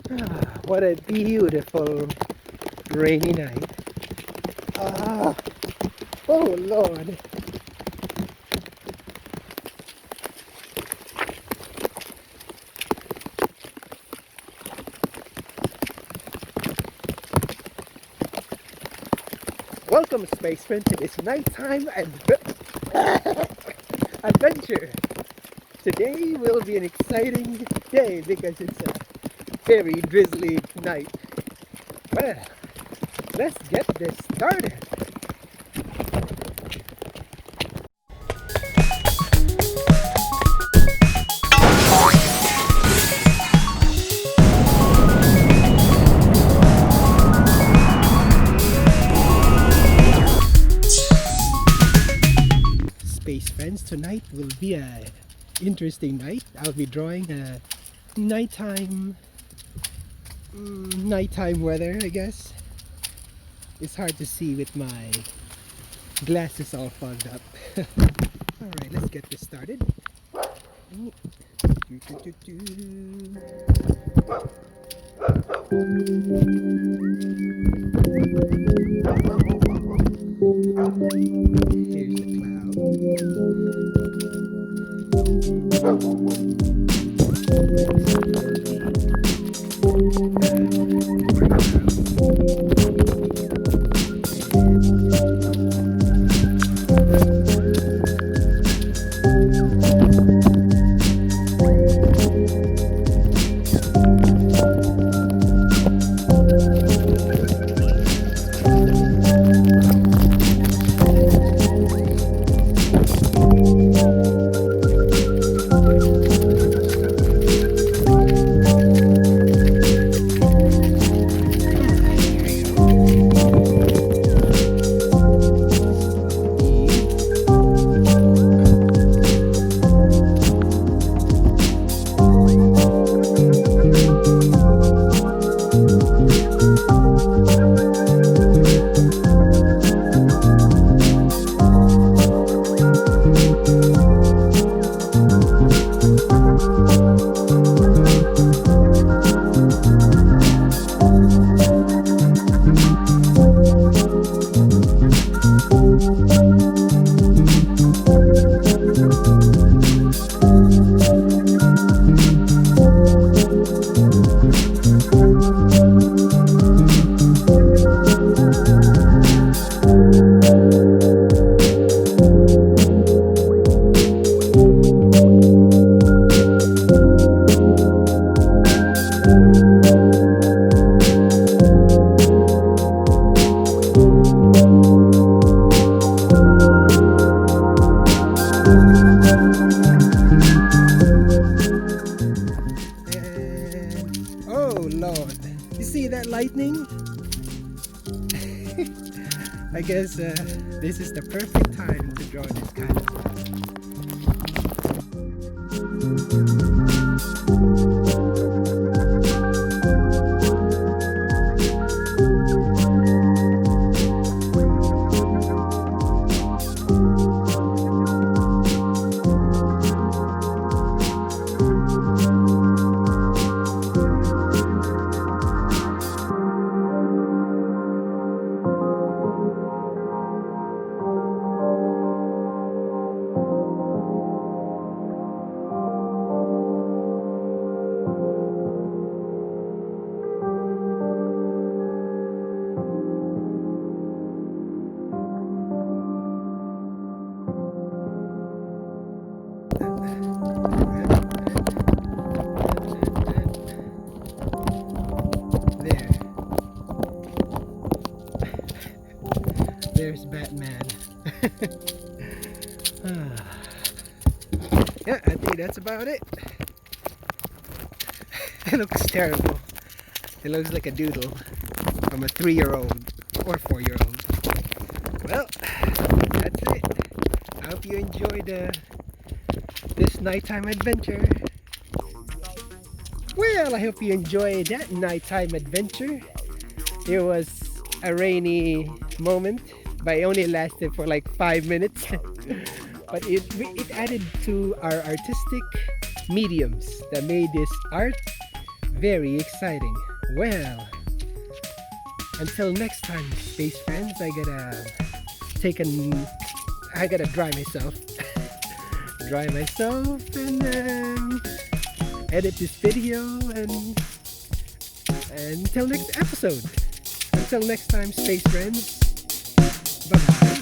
What a beautiful rainy night. Ah, oh Lord. Welcome, spacemen, to this nighttime adventure. Today will be an exciting day because it's a very drizzly night. Well, let's get this started. Space friends, tonight will be a interesting night. I'll be drawing a nighttime weather, I guess. It's hard to see with my glasses all fogged up. Alright, let's get this started. Here's the Lord, you see that lightning? I guess this is the perfect time to draw this kind of There's Batman. Yeah, I think that's about it. It looks terrible. It looks like a doodle from a 3-year-old or 4-year-old. Well, that's it. I hope you enjoyed this nighttime adventure. Well, I hope you enjoyed that nighttime adventure. It was a rainy moment, but it only lasted for like 5 minutes. But it added to our artistic mediums that made this art Very exciting. Well, until next time, space friends, I gotta dry myself. Dry myself and edit this video and until next episode. Until next time, space friends. Bye bye.